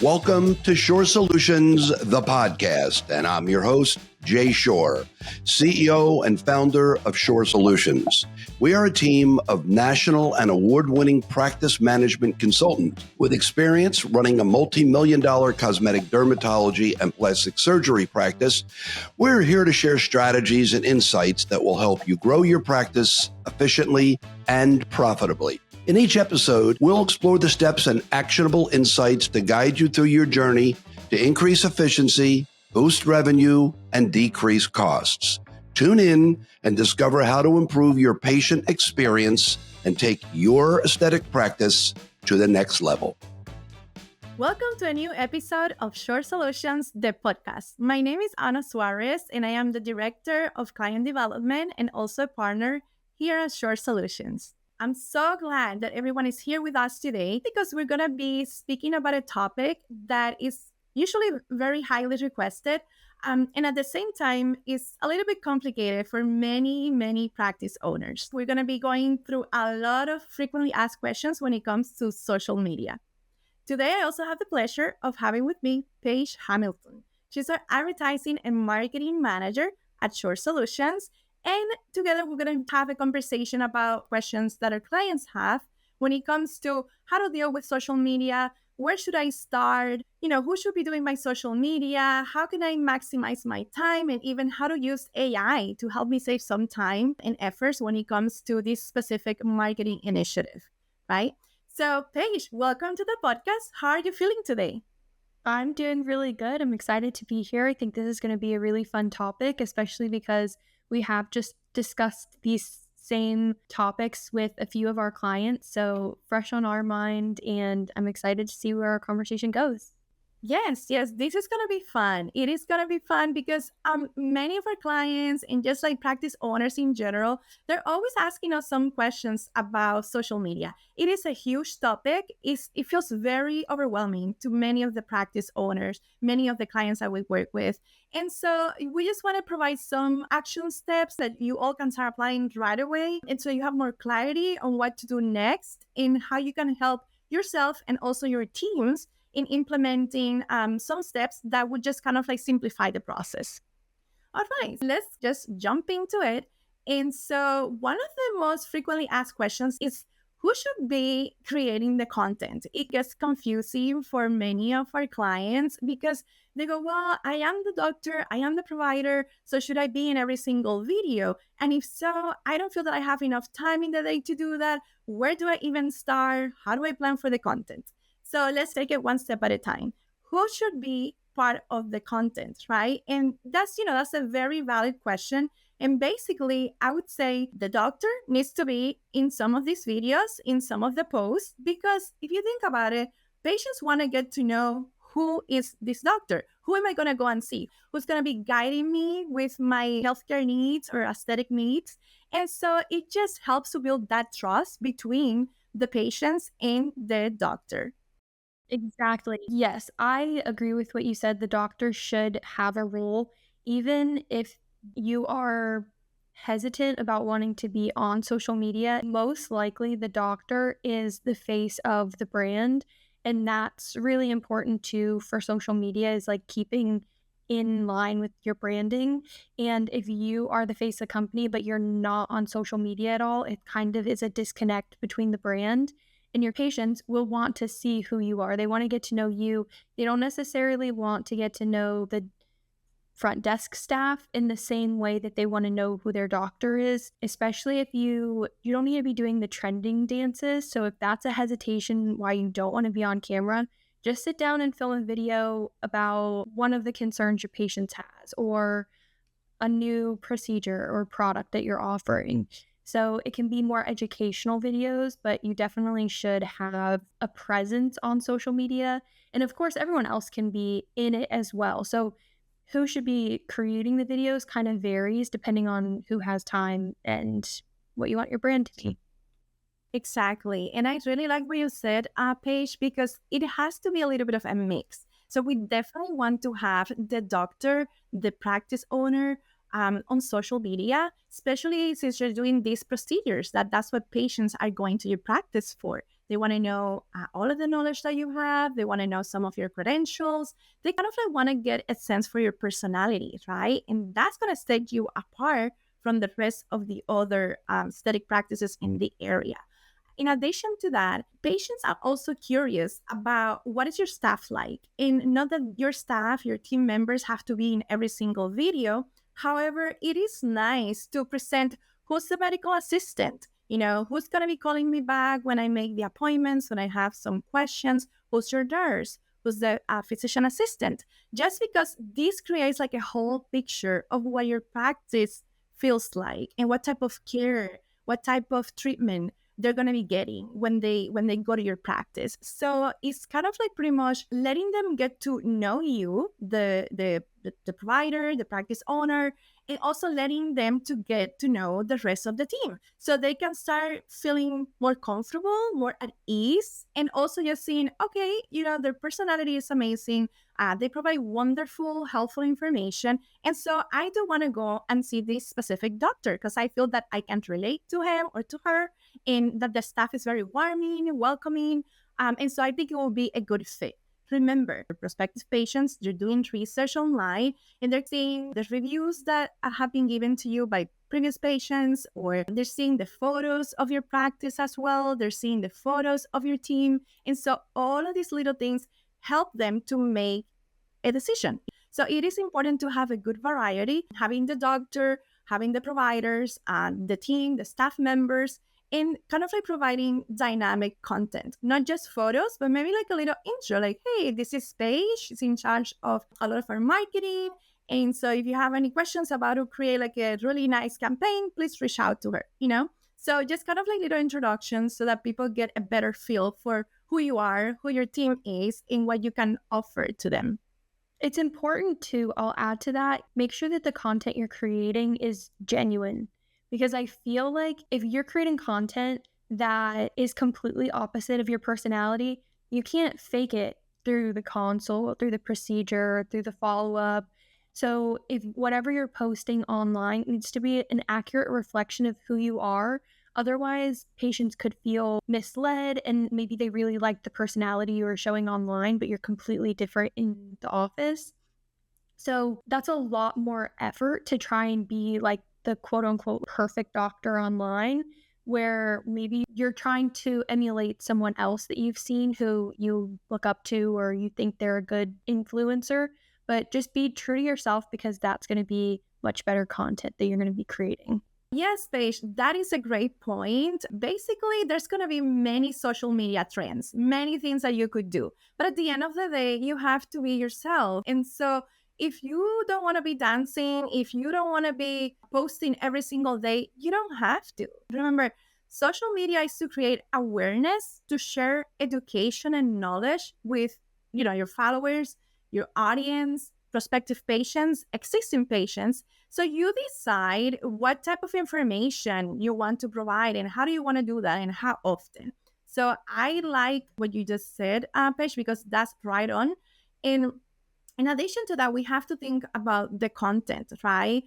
Welcome to Shore Solutions, the podcast, and I'm your host, Jay Shore, CEO and founder of Shore Solutions. We are a team of national and award-winning practice management consultants with experience running a multi-million-dollar cosmetic dermatology and plastic surgery practice. We're here to share strategies and insights that will help you grow your practice efficiently and profitably. In each episode, we'll explore the steps and actionable insights to guide you through your journey to increase efficiency, boost revenue, and decrease costs. Tune in and discover how to improve your patient experience and take your aesthetic practice to the next level. Welcome to a new episode of Shore Solutions, the podcast. My name is Ana Suarez, and I am the Director of Client Development and also a partner here at Shore Solutions. I'm so glad that everyone is here with us today because we're going to be speaking about a topic that is usually very highly requested and at the same time is a little bit complicated for many practice owners. We're going to be going through a lot of frequently asked questions when it comes to social media. Today, I also have the pleasure of having with me Paige Hamilton. She's our advertising and marketing manager at Shore Solutions. And together, we're going to have a conversation about questions that our clients have when it comes to how to deal with social media. Where should I start? Who should be doing my social media? How can I maximize my time? And even how to use AI to help me save some time and efforts when it comes to this specific marketing initiative, right? So, Paige, welcome to the podcast. How are you feeling today? I'm doing really good. I'm excited to be here. I think this is going to be a really fun topic, especially because we have just discussed these same topics with a few of our clients. So fresh on our mind, and I'm excited to see where our conversation goes. Yes, this is going to be fun. It is going to be fun because many of our clients and just like practice owners in general, they're always asking us some questions about social media. It is a huge topic. It feels very overwhelming to many of the practice owners, many of the clients that we work with. And so we just want to provide some action steps that you all can start applying right away. And so you have more clarity on what to do next and how you can help yourself and also your teams in implementing some steps that would just kind of like simplify the process. All right, let's just jump into it. And so one of the most frequently asked questions is who should be creating the content? It gets confusing for many of our clients because they go, well, I am the doctor, I am the provider, so should I be in every single video? And if so, I don't feel that I have enough time in the day to do that. Where do I even start? How do I plan for the content? So let's take it one step at a time. Who should be part of the content, right? And that's a very valid question. And basically, I would say the doctor needs to be in some of these videos, in some of the posts, because if you think about it, patients want to get to know who is this doctor? Who am I going to go and see? Who's going to be guiding me with my healthcare needs or aesthetic needs? And so it just helps to build that trust between the patients and the doctor. Exactly. Yes, I agree with what you said. The doctor should have a role, even if you are hesitant about wanting to be on social media. Most likely, the doctor is the face of the brand. And that's really important too for social media, is like keeping in line with your branding. And if you are the face of the company, but you're not on social media at all, it kind of is a disconnect between the brand. And your patients will want to see who you are. They want to get to know you. They don't necessarily want to get to know the front desk staff in the same way that they want to know who their doctor is, especially if you don't need to be doing the trending dances. So if that's a hesitation why you don't want to be on camera, just sit down and film a video about one of the concerns your patients has or a new procedure or product that you're offering. So it can be more educational videos, but you definitely should have a presence on social media. And of course, everyone else can be in it as well. So who should be creating the videos kind of varies depending on who has time and what you want your brand to be. Exactly. And I really like what you said, Paige, because it has to be a little bit of a mix. So we definitely want to have the doctor, the practice owner, on social media, especially since you're doing these procedures, that's what patients are going to your practice for. They want to know all of the knowledge that you have. They want to know some of your credentials. They kind of like want to get a sense for your personality, right? And that's going to set you apart from the rest of the other aesthetic practices in the area. In addition to that, patients are also curious about what is your staff like. And not that your staff, your team members have to be in every single video. However, it is nice to present who's the medical assistant, who's going to be calling me back when I make the appointments, when I have some questions, who's your nurse, who's the physician assistant. Just because this creates like a whole picture of what your practice feels like and what type of care, what type of treatment they're going to be getting when they go to your practice. So it's kind of like pretty much letting them get to know you, the provider, the practice owner, and also letting them to get to know the rest of the team so they can start feeling more comfortable, more at ease, and also just seeing, okay, their personality is amazing. They provide wonderful, helpful information. And so I do want to go and see this specific doctor because I feel that I can relate to him or to her, and that the staff is very warming, welcoming. And so I think it will be a good fit. Remember, prospective patients, you're doing research online and they're seeing the reviews that have been given to you by previous patients, or they're seeing the photos of your practice as well. They're seeing the photos of your team. And so all of these little things help them to make a decision. So it is important to have a good variety, having the doctor, having the providers, the team, the staff members, and kind of like providing dynamic content, not just photos, but maybe like a little intro, like, hey, this is Paige. She's in charge of a lot of our marketing. And so if you have any questions about how to create like a really nice campaign, please reach out to her, So just kind of like little introductions so that people get a better feel for who you are, who your team is, and what you can offer to them. It's important to, I'll add to that, make sure that the content you're creating is genuine. Because I feel like if you're creating content that is completely opposite of your personality, you can't fake it through the consult, through the procedure, through the follow-up. So if whatever you're posting online needs to be an accurate reflection of who you are, otherwise patients could feel misled and maybe they really like the personality you are showing online, but you're completely different in the office. So that's a lot more effort to try and be like the quote unquote perfect doctor online, where maybe you're trying to emulate someone else that you've seen who you look up to or you think they're a good influencer. But just be true to yourself, because that's going to be much better content that you're going to be creating. Yes, Paige, that is a great point. Basically, there's going to be many social media trends, many things that you could do. But at the end of the day, you have to be yourself. And so if you don't want to be dancing, if you don't want to be posting every single day, you don't have to. Remember, social media is to create awareness, to share education and knowledge with, your followers, your audience, prospective patients, existing patients. So you decide what type of information you want to provide and how do you want to do that and how often. So I like what you just said, Paige, because that's right on. And in addition to that, we have to think about the content, right?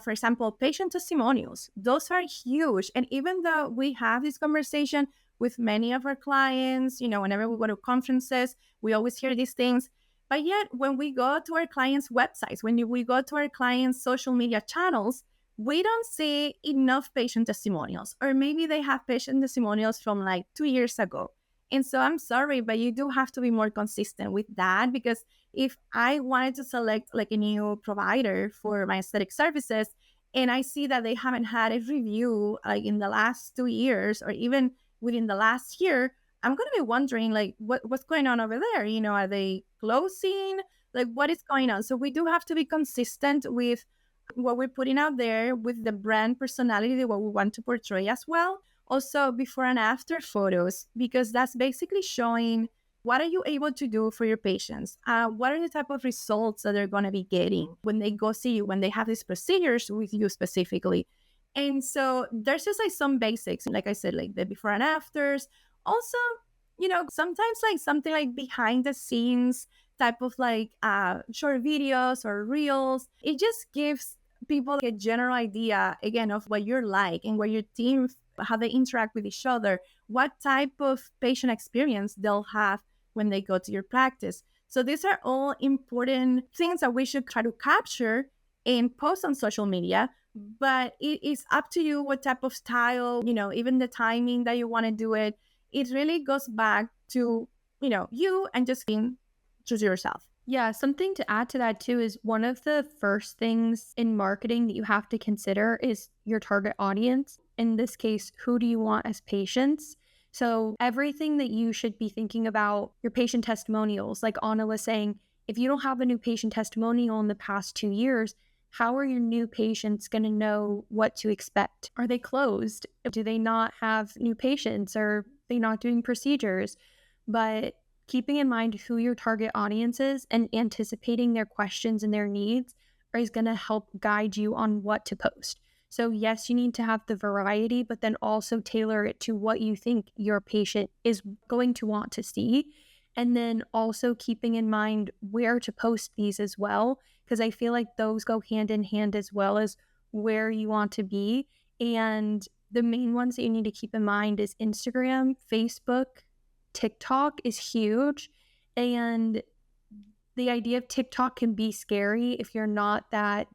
For example, patient testimonials, those are huge. And even though we have this conversation with many of our clients, whenever we go to conferences, we always hear these things. But yet, when we go to our clients' websites, when we go to our clients' social media channels, we don't see enough patient testimonials, or maybe they have patient testimonials from like 2 years ago. And so I'm sorry, but you do have to be more consistent with that, because if I wanted to select like a new provider for my aesthetic services and I see that they haven't had a review like in the last 2 years or even within the last year, I'm going to be wondering like what's going on over there. Are they closing? Like what is going on? So we do have to be consistent with what we're putting out there, with the brand personality, what we want to portray as well. Also before and after photos, because that's basically showing what are you able to do for your patients? What are the type of results that they're going to be getting when they go see you, when they have these procedures with you specifically. And so there's just like some basics, like I said, like the before and afters. Also, sometimes like something like behind the scenes type of like short videos or reels. It just gives people a general idea, again, of what you're like and what your team how they interact with each other, what type of patient experience they'll have when they go to your practice. So these are all important things that we should try to capture and post on social media. But it is up to you what type of style, even the timing that you want to do it. It really goes back to, you and just being true to yourself. Yeah, something to add to that too is one of the first things in marketing that you have to consider is your target audience. In this case, who do you want as patients? So everything that you should be thinking about, your patient testimonials, like Anna was saying, if you don't have a new patient testimonial in the past 2 years, how are your new patients going to know what to expect? Are they closed? Do they not have new patients? Are they not doing procedures? But keeping in mind who your target audience is and anticipating their questions and their needs is going to help guide you on what to post. So yes, you need to have the variety, but then also tailor it to what you think your patient is going to want to see. And then also keeping in mind where to post these as well, because I feel like those go hand in hand as well as where you want to be. And the main ones that you need to keep in mind is Instagram, Facebook, TikTok is huge. And the idea of TikTok can be scary if you're not that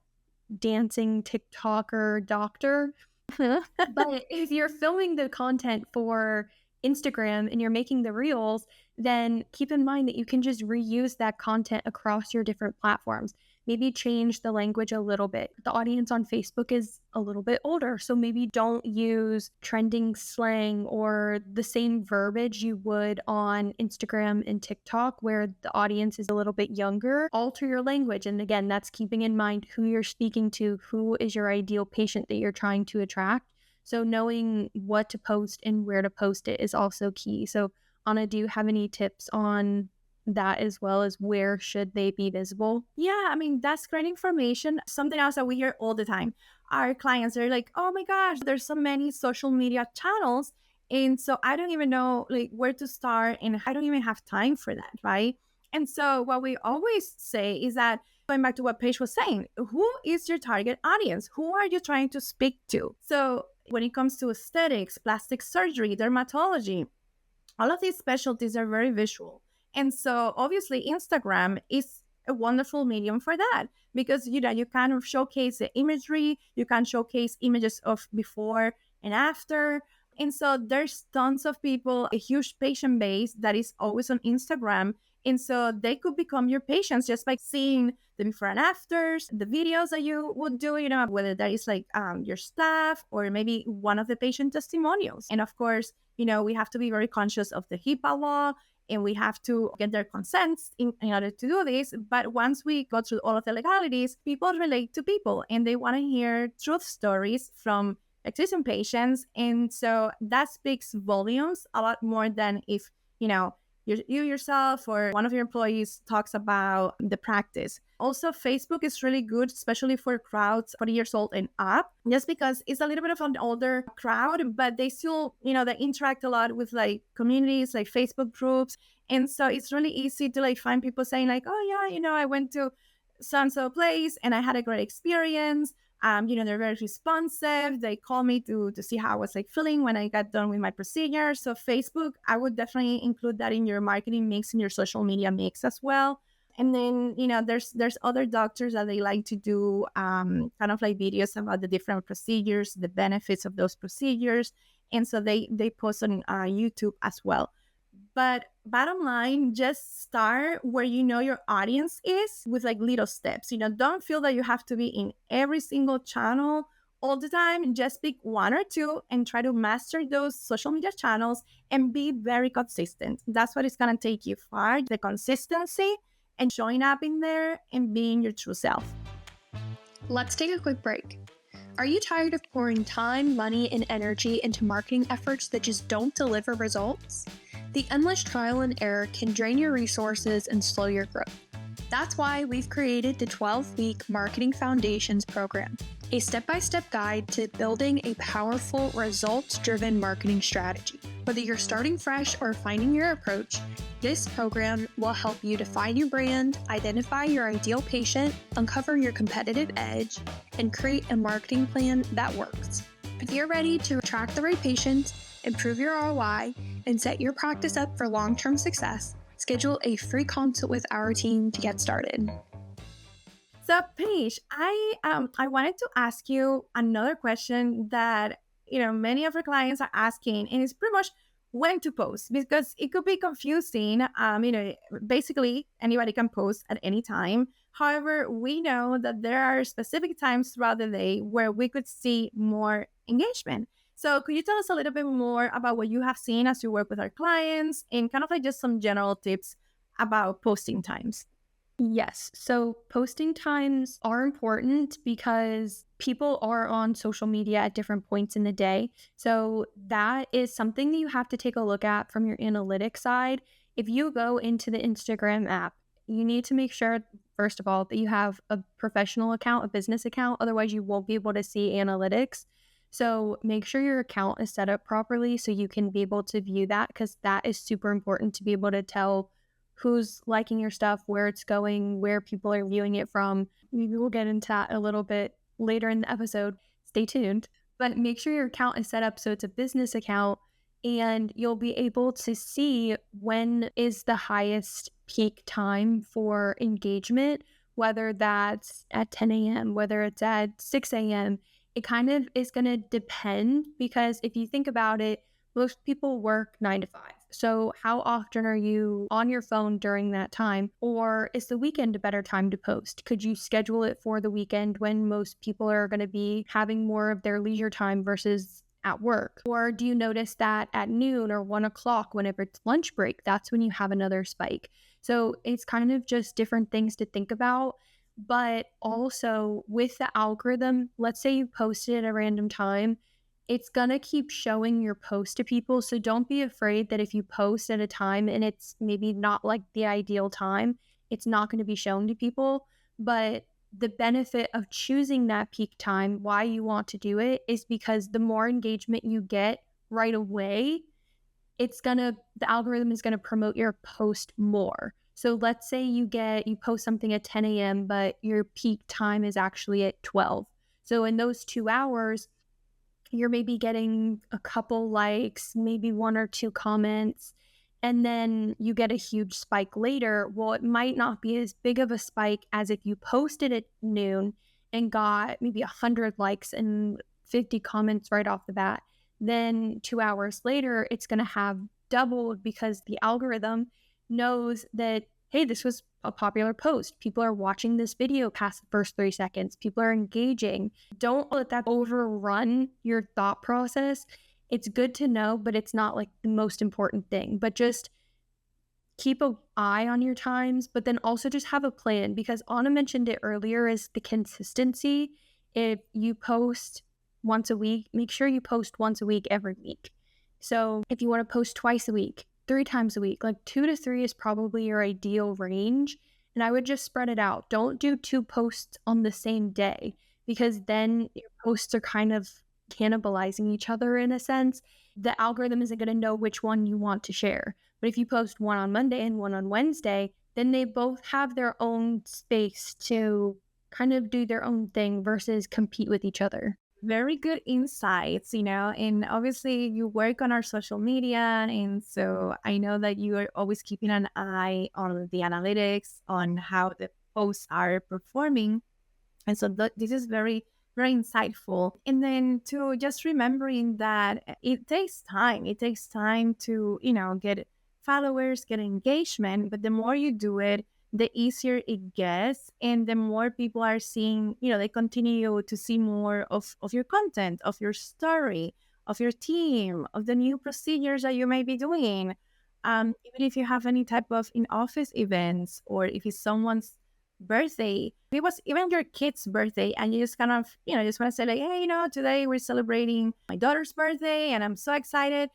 dancing TikToker doctor. But if you're filming the content for Instagram and you're making the reels, then keep in mind that you can just reuse that content across your different platforms. Maybe change the language a little bit. The audience on Facebook is a little bit older, so maybe don't use trending slang or the same verbiage you would on Instagram and TikTok where the audience is a little bit younger. Alter your language. And again, that's keeping in mind who you're speaking to, who is your ideal patient that you're trying to attract. So knowing what to post and where to post it is also key. So Anna, do you have any tips on that as well as where should they be visible? Yeah, I mean, that's great information. Something else that we hear all the time. Our clients are like, oh my gosh, there's so many social media channels. And so I don't even know where to start, and I don't even have time for that, right? And so what we always say is that, going back to what Paige was saying, who is your target audience? Who are you trying to speak to? So when it comes to aesthetics, plastic surgery, dermatology, all of these specialties are very visual. And so obviously Instagram is a wonderful medium for that because, you kind of showcase the imagery, you can showcase images of before and after. And so there's tons of people, a huge patient base that is always on Instagram. And so they could become your patients just by seeing the before and afters, the videos that you would do, whether that is your staff or maybe one of the patient testimonials. And of course, we have to be very conscious of the HIPAA law, and we have to get their consents in order to do this. But once we go through all of the legalities, people relate to people and they want to hear truth stories from existing patients. And so that speaks volumes a lot more than if, you yourself or one of your employees talks about the practice. Also, Facebook is really good, especially for crowds 40 years old and up, just because it's a little bit of an older crowd, but they still, they interact a lot with communities, Facebook groups. And so it's really easy to find people saying oh yeah, I went to so-and-so place and I had a great experience. They're very responsive. They call me to see how I was feeling when I got done with my procedure. So Facebook, I would definitely include that in your marketing mix, in your social media mix as well. And then, there's other doctors that they like to do kind of videos about the different procedures, the benefits of those procedures. And so they post on YouTube as well. But bottom line, just start where your audience is with little steps. Don't feel that you have to be in every single channel all the time. Just pick one or two and try to master those social media channels and be very consistent. That's what it's going to take you far, the consistency and showing up in there and being your true self. Let's take a quick break. Are you tired of pouring time, money, and energy into marketing efforts that just don't deliver results? The endless trial and error can drain your resources and slow your growth. That's why we've created the 12-week Marketing Foundations program, a step-by-step guide to building a powerful, results-driven marketing strategy. Whether you're starting fresh or finding your approach, this program will help you define your brand, identify your ideal patient, uncover your competitive edge, and create a marketing plan that works. If you're ready to attract the right patients, improve your ROI, and set your practice up for long-term success, schedule a free consult with our team to get started. So, Paige, I wanted to ask you another question that many of our clients are asking, and it's pretty much when to post, because it could be confusing. Basically anybody can post at any time. However, we know that there are specific times throughout the day where we could see more engagement. So, could you tell us a little bit more about what you have seen as you work with our clients, and kind of like just some general tips about posting times? Yes. So posting times are important because people are on social media at different points in the day. So that is something that you have to take a look at from your analytics side. If you go into the Instagram app, you need to make sure, first of all, that you have a professional account, a business account. Otherwise, you won't be able to see analytics. So make sure your account is set up properly so you can be able to view that, because that is super important to be able to tell who's liking your stuff, where it's going, where people are viewing it from. Maybe we'll get into that a little bit later in the episode. Stay tuned. But make sure your account is set up so it's a business account, and you'll be able to see when is the highest peak time for engagement, whether that's at 10 a.m., whether it's at 6 a.m. It kind of is going to depend, because if you think about it, most people work 9 to 5. So how often are you on your phone during that time? Or is the weekend a better time to post? Could you schedule it for the weekend when most people are going to be having more of their leisure time versus at work? Or do you notice that at noon or 1 o'clock, whenever it's lunch break, that's when you have another spike? So it's kind of just different things to think about. But also with the algorithm, let's say you posted at a random time, it's going to keep showing your post to people. So don't be afraid that if you post at a time and it's maybe not like the ideal time, it's not going to be shown to people. But the benefit of choosing that peak time, why you want to do it, is because the more engagement you get right away, the algorithm is going to promote your post more. So let's say you post something at 10 a.m., but your peak time is actually at 12. So in those 2 hours, you're maybe getting a couple likes, maybe 1 or 2 comments, and then you get a huge spike later. Well, it might not be as big of a spike as if you posted at noon and got maybe 100 likes and 50 comments right off the bat. Then 2 hours later, it's going to have doubled, because the algorithm knows that, hey, this was a popular post. People are watching this video past the first 3 seconds. People are engaging. Don't let that overrun your thought process. It's good to know, but it's not like the most important thing. But just keep an eye on your times, but then also just have a plan, because Anna mentioned it earlier, is the consistency. If you post once a week, make sure you post once a week every week. So if you want to post twice a week, 3 times a week, like 2 to 3 is probably your ideal range. And I would just spread it out. Don't do 2 posts on the same day, because then your posts are kind of cannibalizing each other in a sense. The algorithm isn't going to know which one you want to share. But if you post one on Monday and one on Wednesday, then they both have their own space to kind of do their own thing versus compete with each other. Very good insights, and obviously you work on our social media. And so I know that you are always keeping an eye on the analytics, on how the posts are performing. And so this is very, very insightful. And then to just remembering that it takes time. It takes time to, get followers, get engagement. But the more you do it, the easier it gets, and the more people are seeing, they continue to see more of your content, of your story, of your team, of the new procedures that you may be doing. Even if you have any type of in-office events, or if it's someone's birthday, if it was even your kid's birthday, and you just kind of, just want to say like, hey, today we're celebrating my daughter's birthday and I'm so excited.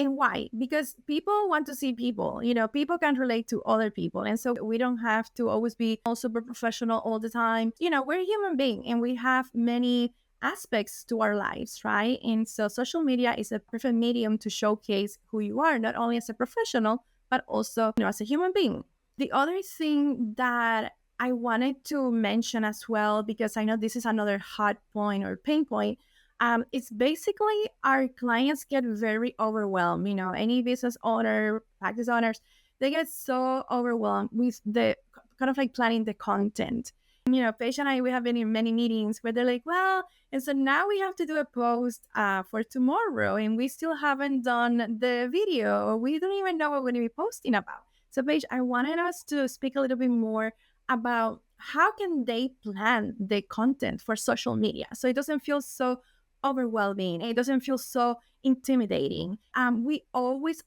And why? Because people want to see people, people can relate to other people. And so we don't have to always be all super professional all the time. We're a human being and we have many aspects to our lives, right? And so social media is a perfect medium to showcase who you are, not only as a professional, but also, as a human being. The other thing that I wanted to mention as well, because I know this is another hot point or pain point, It's basically our clients get very overwhelmed. Any business owner, practice owners, they get so overwhelmed with the kind of like planning the content. Paige and I, we have been in many meetings where they're like, well, and so now we have to do a post for tomorrow, and we still haven't done the video. We don't even know what we're going to be posting about. So, Paige, I wanted us to speak a little bit more about how can they plan the content for social media so it doesn't feel so overwhelming. It doesn't feel so intimidating. We always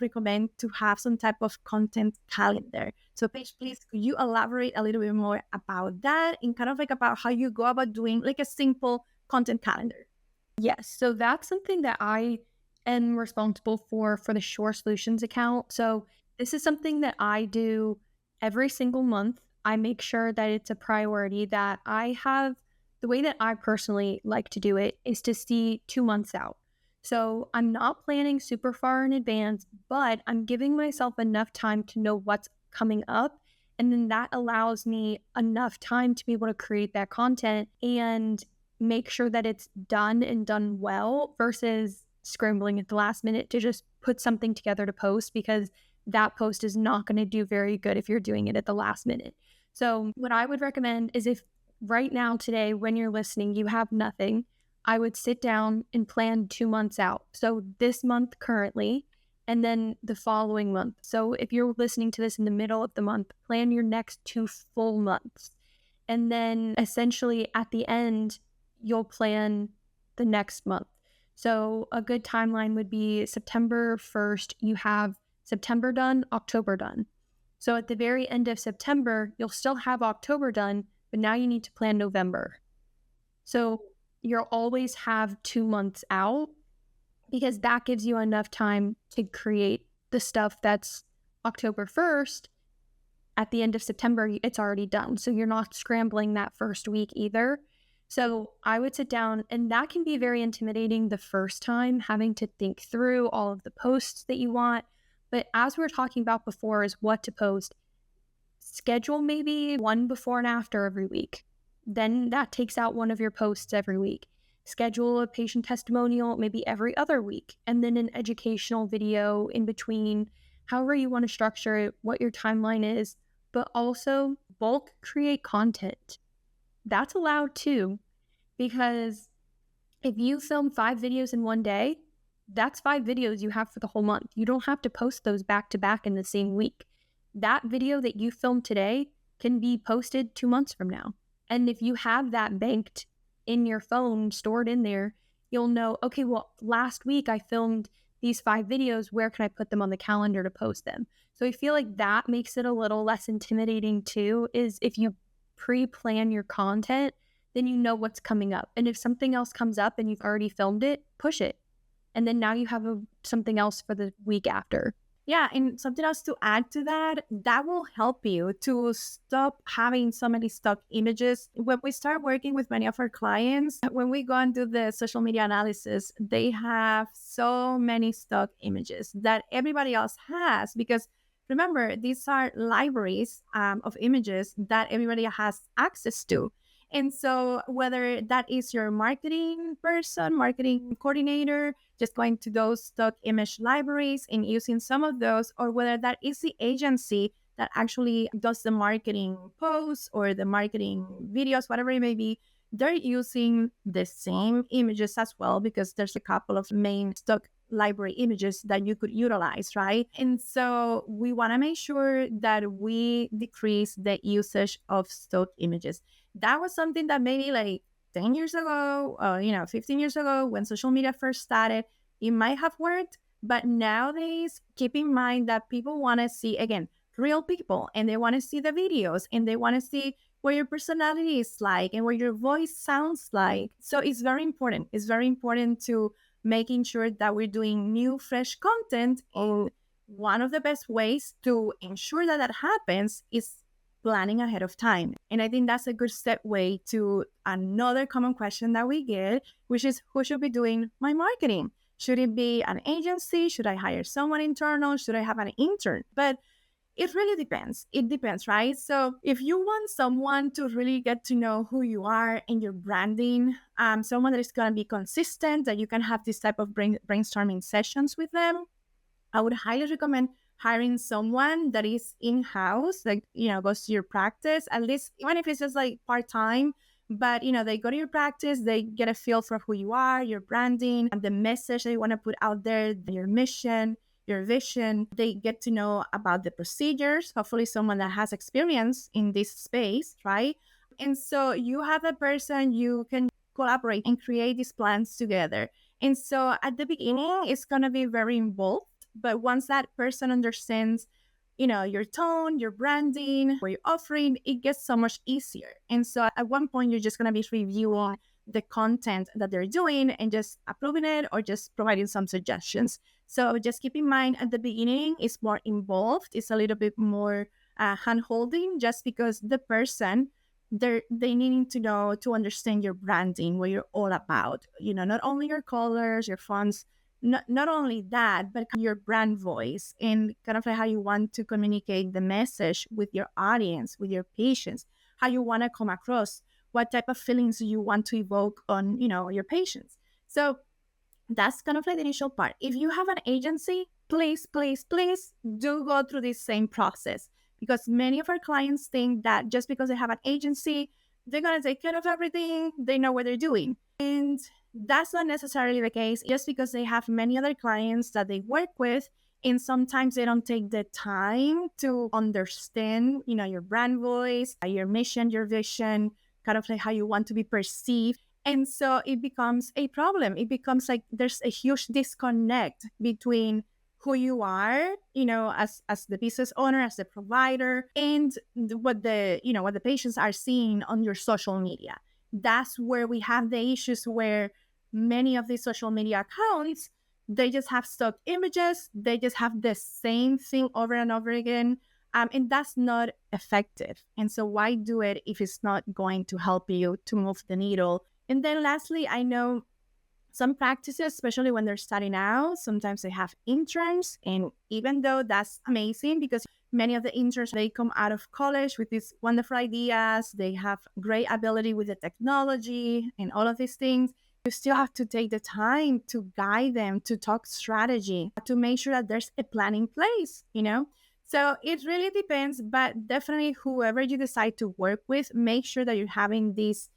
recommend to have some type of content calendar. So Paige, please, could you elaborate a little bit more about that and kind of like about how you go about doing like a simple content calendar? Yes. So that's something that I am responsible for the Shore Solutions account. So this is something that I do every single month. I make sure that it's a priority, that I have the way that I personally like to do it is to see 2 months out. So I'm not planning super far in advance, but I'm giving myself enough time to know what's coming up. And then that allows me enough time to be able to create that content and make sure that it's done and done well versus scrambling at the last minute to just put something together to post, because that post is not going to do very good if you're doing it at the last minute. So what I would recommend is, if right now, today, when you're listening, you have nothing, I would sit down and plan 2 months out. So this month currently, and then the following month. So if you're listening to this in the middle of the month, plan your next 2 full months. And then essentially at the end, you'll plan the next month. So a good timeline would be September 1st, you have September done, October done. So at the very end of September, you'll still have October done, but now you need to plan November. So you'll always have 2 months out, because that gives you enough time to create the stuff that's October 1st. At the end of September, it's already done. So you're not scrambling that first week either. So I would sit down, and that can be very intimidating the first time, having to think through all of the posts that you want. But as we were talking about before, is what to post. Schedule maybe one before and after every week. Then that takes out one of your posts every week. Schedule a patient testimonial maybe every other week, and then an educational video in between, however you want to structure it, what your timeline is. But also bulk create content. That's allowed too, because if you film 5 videos in one day, that's 5 videos you have for the whole month. You don't have to post those back to back in the same week. That video that you filmed today can be posted 2 months from now. And if you have that banked in your phone, stored in there, you'll know, okay, well, last week I filmed these 5 videos. Where can I put them on the calendar to post them? So I feel like that makes it a little less intimidating too, is if you pre-plan your content, then you know what's coming up. And if something else comes up and you've already filmed it, push it. And then now you have something else for the week after. Yeah, and something else to add to that, that will help you to stop having so many stock images. When we start working with many of our clients, when we go and do the social media analysis, they have so many stock images that everybody else has, because remember, these are libraries of images that everybody has access to. And so whether that is your marketing person, marketing coordinator, just going to those stock image libraries and using some of those, or whether that is the agency that actually does the marketing posts or the marketing videos, whatever it may be, they're using the same images as well, because there's a couple of main stock library images that you could utilize, right? And so we want to make sure that we decrease the usage of stock images. That was something that maybe like 10 years ago, 15 years ago, when social media first started, it might have worked. But nowadays, keep in mind that people want to see, again, real people, and they want to see the videos, and they want to see what your personality is like and what your voice sounds like. So it's very important. It's very important to making sure that we're doing new, fresh content. And one of the best ways to ensure that that happens is planning ahead of time. And I think that's a good segue to another common question that we get, which is, who should be doing my marketing? Should it be an agency? Should I hire someone internal? Should I have an intern? But It really depends. It depends, right? So if you want someone to really get to know who you are and your branding, someone that is going to be consistent, that you can have this type of brainstorming sessions with them, I would highly recommend hiring someone that is in-house, like, goes to your practice, at least, even if it's just like part-time, but, they go to your practice, they get a feel for who you are, your branding, and the message that you want to put out there, your mission, your vision. They get to know about the procedures, hopefully someone that has experience in this space, right? And so you have a person you can collaborate and create these plans together. And so at the beginning, it's going to be very involved. But once that person understands, your tone, your branding, what you're offering, it gets so much easier. And so at one point, you're just going to be reviewing the content that they're doing and just approving it or just providing some suggestions. So just keep in mind at the beginning, it's more involved. It's a little bit more hand-holding, just because the person, they needing to know, to understand your branding, what you're all about. Not only your colors, your fonts, not only that, but your brand voice and kind of like how you want to communicate the message with your audience, with your patients, how you want to come across, what type of feelings you want to evoke on, your patients. So that's kind of like the initial part. If you have an agency, please do go through this same process, because many of our clients think that just because they have an agency, they're going to take care of everything, they know what they're doing. And that's not necessarily the case, just because they have many other clients that they work with, and sometimes they don't take the time to understand, your brand voice, your mission, your vision, kind of like how you want to be perceived. And so it becomes a problem. It becomes like there's a huge disconnect between who you are, as the business owner, as the provider, and what the patients are seeing on your social media. That's where we have the issues, where many of these social media accounts, they just have stock images. They just have the same thing over and over again. And that's not effective. And so why do it if it's not going to help you to move the needle? And then lastly, I know some practices, especially when they're starting out, sometimes they have interns. And even though that's amazing, because many of the interns, they come out of college with these wonderful ideas, they have great ability with the technology and all of these things, you still have to take the time to guide them, to talk strategy, to make sure that there's a plan in place, So it really depends, but definitely whoever you decide to work with, make sure that you're having these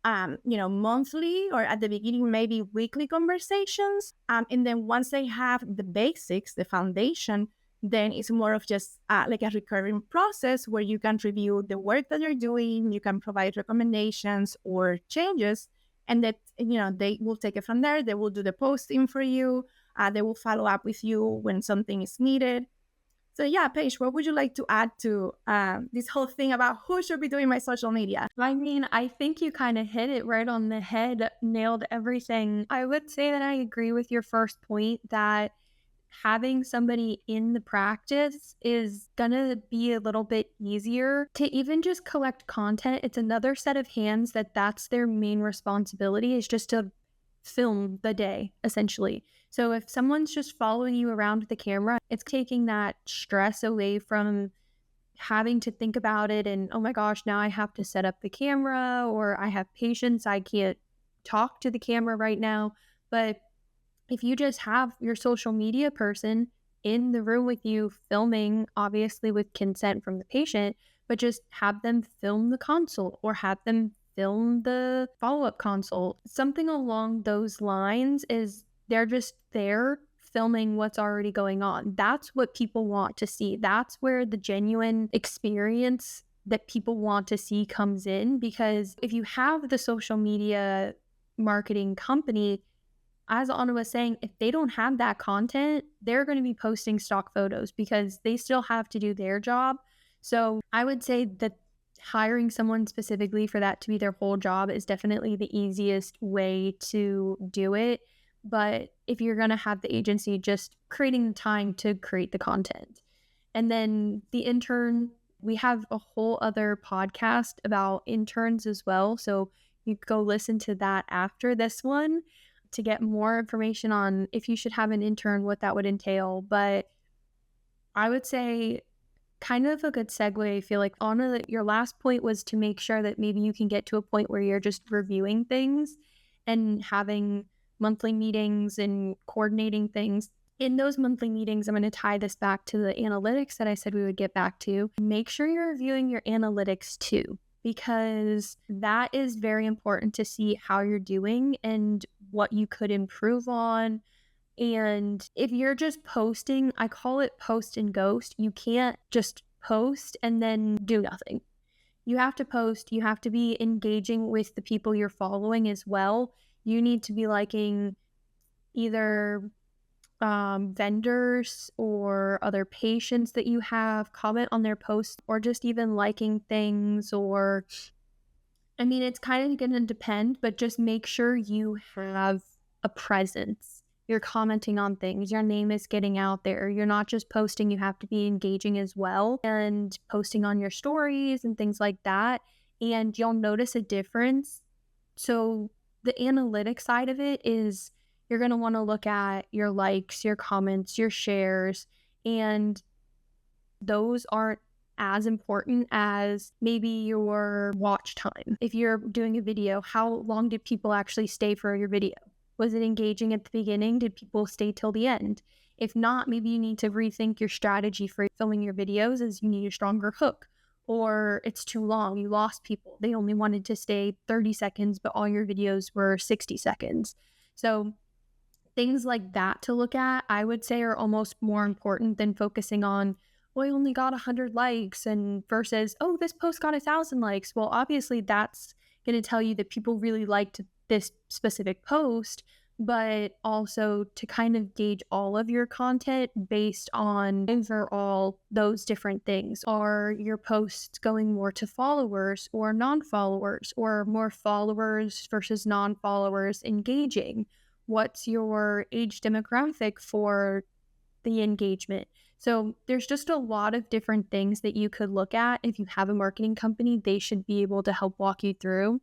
monthly, or at the beginning, maybe weekly conversations. And then once they have the basics, the foundation, then it's more of just like a recurring process where you can review the work that you're doing, you can provide recommendations or changes, and that, they will take it from there. They will do the posting for you. They will follow up with you when something is needed. So yeah, Paige, what would you like to add to this whole thing about who should be doing my social media? I mean, I think you kind of hit it right on the head, nailed everything. I would say that I agree with your first point, that having somebody in the practice is gonna be a little bit easier to even just collect content. It's another set of hands that's their main responsibility, is just to film the day, essentially. So if someone's just following you around with the camera, it's taking that stress away from having to think about it and, oh my gosh, now I have to set up the camera, or I have patients, I can't talk to the camera right now. But if you just have your social media person in the room with you filming, obviously with consent from the patient, but just have them film the consult or have them film the follow-up consult. Something along those lines, is they're just there filming what's already going on. That's what people want to see. That's where the genuine experience that people want to see comes in. Because if you have the social media marketing company, as Anna was saying, if they don't have that content, they're going to be posting stock photos because they still have to do their job. So I would say that hiring someone specifically for that to be their whole job is definitely the easiest way to do it. But if you're going to have the agency, just creating the time to create the content. And then the intern, we have a whole other podcast about interns as well. So you go listen to that after this one to get more information on if you should have an intern, what that would entail. But I would say kind of a good segue. I feel like your last point was to make sure that maybe you can get to a point where you're just reviewing things and having monthly meetings and coordinating things. In those monthly meetings, I'm going to tie this back to the analytics that I said we would get back to. Make sure you're reviewing your analytics too, because that is very important to see how you're doing and what you could improve on. And if you're just posting, I call it post and ghost. You can't just post and then do nothing. You have to post, you have to be engaging with the people you're following as well. You need to be liking either vendors or other patients that you have, comment on their posts, or just even liking things. Or I mean, it's kind of going to depend, but just make sure you have a presence. You're commenting on things, your name is getting out there. You're not just posting, you have to be engaging as well and posting on your stories and things like that. And you'll notice a difference. So the analytics side of it is you're going to want to look at your likes, your comments, your shares, and those aren't as important as maybe your watch time. If you're doing a video, how long did people actually stay for your video? Was it engaging at the beginning? Did people stay till the end? If not, maybe you need to rethink your strategy for filming your videos, as you need a stronger hook. Or it's too long, you lost people. They only wanted to stay 30 seconds, but all your videos were 60 seconds. So things like that to look at, I would say, are almost more important than focusing on, well, I only got 100 likes and versus, oh, this post got 1,000 likes. Well, obviously that's going to tell you that people really liked this specific post, but also to kind of gauge all of your content based on overall those different things. Are your posts going more to followers or non-followers, or more followers versus non-followers engaging? What's your age demographic for the engagement? So there's just a lot of different things that you could look at. If you have a marketing company, they should be able to help walk you through.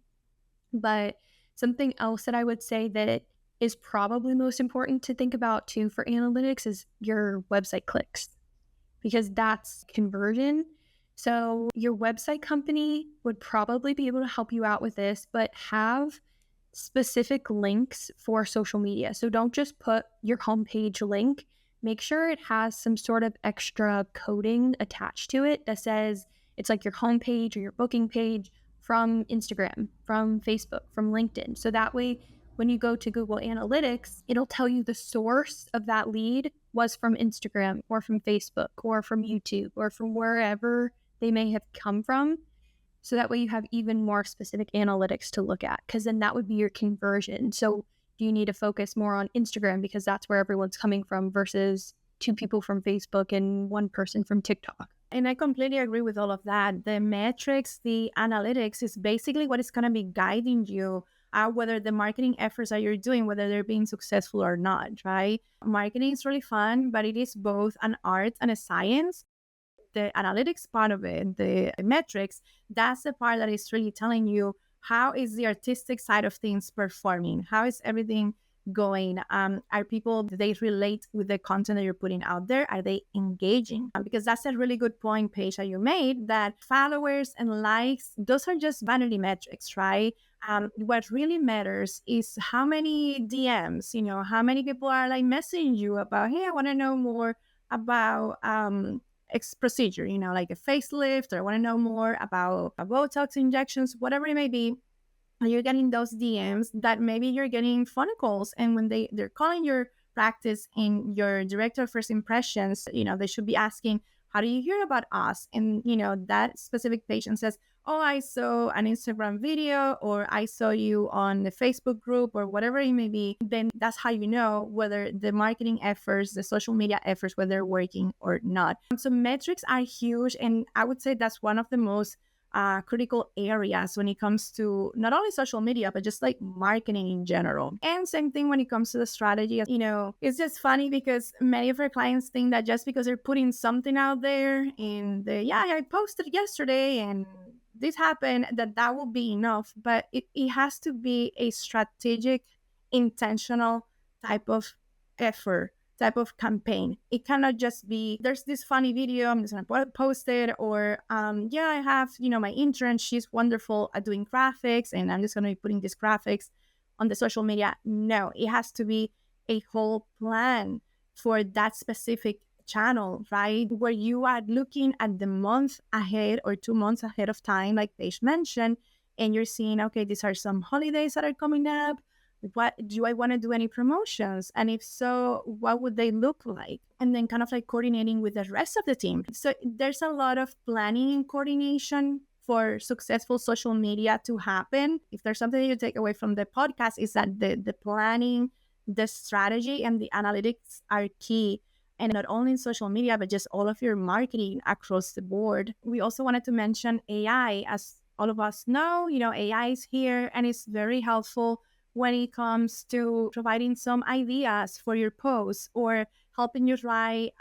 But something else that I would say that is probably most important to think about too for analytics is your website clicks, because that's conversion. So your website company would probably be able to help you out with this, but have specific links for social media. So don't just put your homepage link. Make sure it has some sort of extra coding attached to it that says it's like your homepage or your booking page from Instagram, from Facebook, from LinkedIn. So that way, when you go to Google Analytics, it'll tell you the source of that lead was from Instagram or from Facebook or from YouTube or from wherever they may have come from. So that way you have even more specific analytics to look at, because then that would be your conversion. So do you need to focus more on Instagram because that's where everyone's coming from versus 2 people from Facebook and 1 person from TikTok? And I completely agree with all of that. The metrics, the analytics is basically what is going to be guiding you whether the marketing efforts that you're doing, whether they're being successful or not, right? Marketing is really fun, but it is both an art and a science. The analytics part of it, the metrics, that's the part that is really telling you how is the artistic side of things performing? How is everything going? Are people, do they relate with the content that you're putting out there? Are they engaging? Because that's a really good point, Paige, that you made, that followers and likes, those are just vanity metrics, right? What really matters is how many DMs, how many people are like messaging you about, hey, I want to know more about procedure, like a facelift, or I want to know more about Botox injections, whatever it may be. And you're getting those DMs that maybe you're getting phone calls, and when they're calling your practice and your director of first impressions, they should be asking, how do you hear about us? And that specific patient says, oh, I saw an Instagram video, or I saw you on the Facebook group, or whatever it may be. Then that's how you know whether the marketing efforts, the social media efforts, whether they're working or not. So metrics are huge, and I would say that's one of the most critical areas when it comes to not only social media, but just like marketing in general. And same thing when it comes to the strategy. It's just funny because many of our clients think that just because they're putting something out there and I posted yesterday and this happened, that will be enough. But it has to be a strategic, intentional type of effort type of campaign. It cannot just be, there's this funny video, I'm just gonna post it, or yeah, I have, my intern, she's wonderful at doing graphics, and I'm just gonna be putting these graphics on the social media. No, it has to be a whole plan for that specific channel, right? Where you are looking at the month ahead or 2 months ahead of time, like Paige mentioned, and you're seeing, okay, these are some holidays that are coming up. What do I want to do any promotions? And if so, what would they look like? And then kind of like coordinating with the rest of the team. So there's a lot of planning and coordination for successful social media to happen. If there's something you take away from the podcast, is that the planning, the strategy, and the analytics are key. And not only in social media, but just all of your marketing across the board. We also wanted to mention AI. As all of us know, AI is here and it's very helpful when it comes to providing some ideas for your posts, or helping you write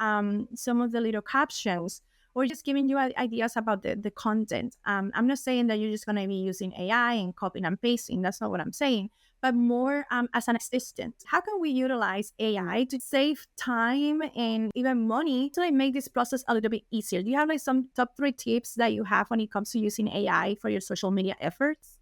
some of the little captions, or just giving you ideas about the content. I'm not saying that you're just going to be using AI and copying and pasting. That's not what I'm saying. But more as an assistant. How can we utilize AI to save time and even money to make this process a little bit easier? Do you have some top 3 tips that you have when it comes to using AI for your social media efforts?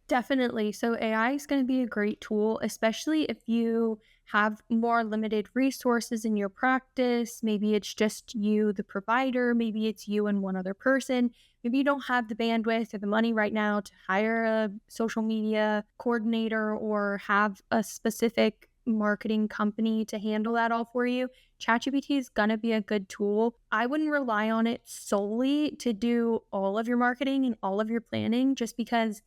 Definitely. So AI is going to be a great tool, especially if you have more limited resources in your practice. Maybe it's just you, the provider. Maybe it's you and one other person. Maybe you don't have the bandwidth or the money right now to hire a social media coordinator or have a specific marketing company to handle that all for you. ChatGPT is going to be a good tool. I wouldn't rely on it solely to do all of your marketing and all of your planning, just because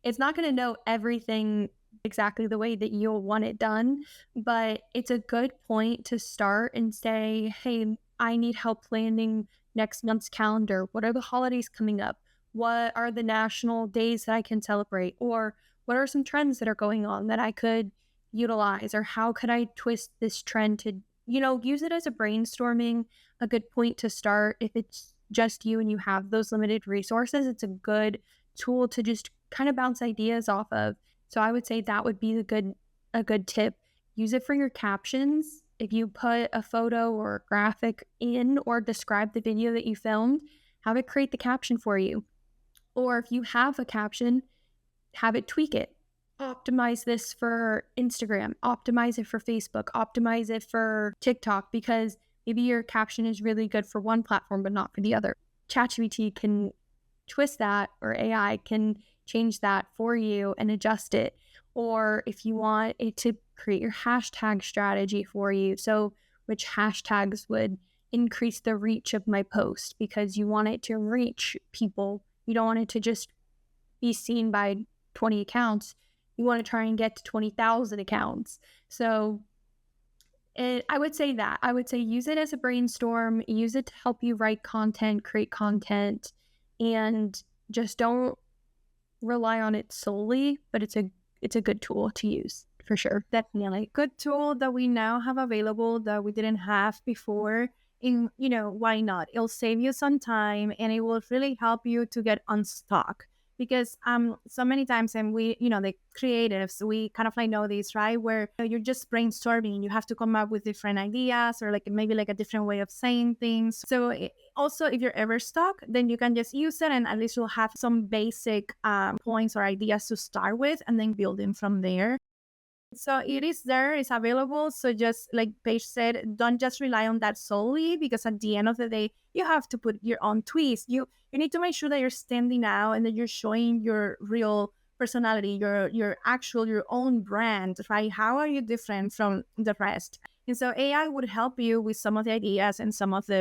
it's not going to know everything exactly the way that you'll want it done, but it's a good point to start and say, hey, I need help planning next month's calendar. What are the holidays coming up? What are the national days that I can celebrate? Or what are some trends that are going on that I could utilize? Or how could I twist this trend to, use it as a brainstorming, a good point to start. If it's just you and you have those limited resources, it's a good tool to just kind of bounce ideas off of. So I would say that would be a good tip. Use it for your captions. If you put a photo or a graphic in or describe the video that you filmed, have it create the caption for you. Or if you have a caption, have it tweak it. Optimize this for Instagram, optimize it for Facebook, optimize it for TikTok, because maybe your caption is really good for one platform but not for the other. ChatGPT can twist that, or AI can change that for you and adjust it. Or if you want it to create your hashtag strategy for you, so which hashtags would increase the reach of my post, because you want it to reach people. You don't want it to just be seen by 20 accounts. You want to try and get to 20,000 accounts. So I would say use it as a brainstorm, use it to help you write content, create content, and just don't rely on it solely, but it's a good tool to use for sure. Definitely. Good tool that we now have available that we didn't have before. In why not? It'll save you some time and it will really help you to get unstuck. Because so many times, and we, the creatives, we kind of know this, right? Where you're just brainstorming and you have to come up with different ideas, or maybe a different way of saying things. So also, if you're ever stuck, then you can just use it, and at least you'll have some basic points or ideas to start with, and then building from there. So it is there, it's available. So just like Paige said, don't just rely on that solely, because at the end of the day, you have to put your own twist. You need to make sure that you're standing out and that you're showing your real personality, your own brand, right? How are you different from the rest? And so AI would help you with some of the ideas and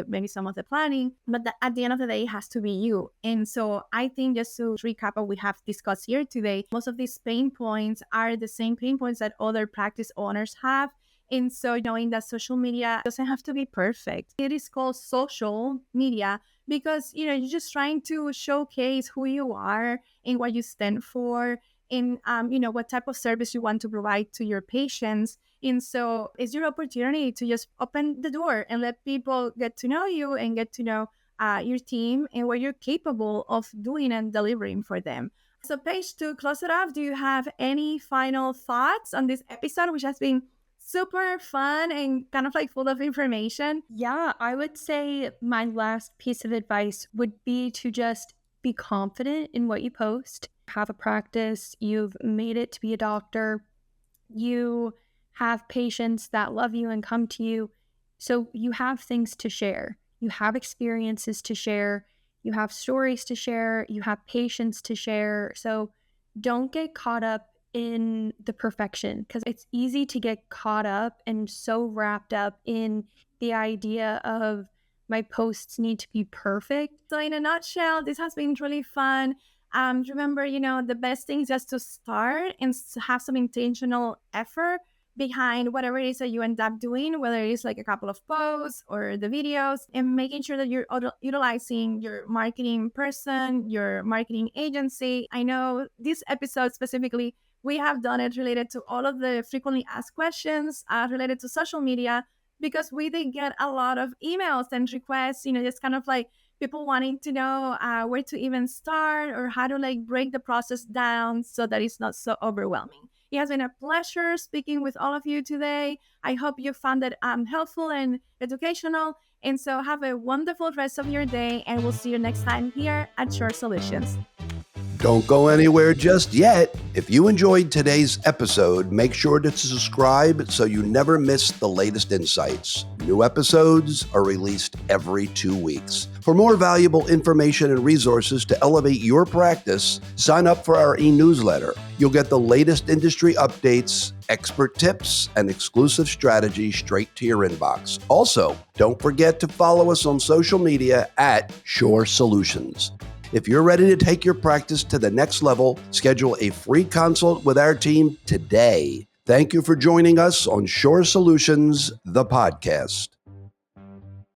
maybe some of the planning, but at the end of the day, it has to be you. And so I think, just to recap what we have discussed here today, most of these pain points are the same pain points that other practice owners have. And so knowing that social media doesn't have to be perfect. It is called social media because, you're just trying to showcase who you are and what you stand for, and, what type of service you want to provide to your patients. And so it's your opportunity to just open the door and let people get to know you and get to know your team and what you're capable of doing and delivering for them. So Paige, to close it off, do you have any final thoughts on this episode, which has been super fun and kind of like full of information. Yeah, I would say my last piece of advice would be to just be confident in what you post. Have a practice, you've made it to be a doctor, you have patients that love you and come to you. So you have things to share, you have experiences to share, you have stories to share, you have patients to share. So don't get caught up in the perfection, because it's easy to get caught up and so wrapped up in the idea of my posts need to be perfect. So in a nutshell, this has been really fun. Remember, the best thing is just to start and have some intentional effort behind whatever it is that you end up doing, whether it is like a couple of posts or the videos, and making sure that you're utilizing your marketing person, your marketing agency. I know this episode specifically, we have done it related to all of the frequently asked questions related to social media, because we did get a lot of emails and requests, just kind of like people wanting to know where to even start or how to like break the process down so that it's not so overwhelming. It has been a pleasure speaking with all of you today. I hope you found it helpful and educational. And so have a wonderful rest of your day, and we'll see you next time here at Shore Solutions. Don't go anywhere just yet. If you enjoyed today's episode, make sure to subscribe so you never miss the latest insights. New episodes are released every 2 weeks. For more valuable information and resources to elevate your practice, sign up for our e-newsletter. You'll get the latest industry updates, expert tips, and exclusive strategies straight to your inbox. Also, don't forget to follow us on social media at Shore Solutions. If you're ready to take your practice to the next level, schedule a free consult with our team today. Thank you for joining us on Shore Solutions, the podcast.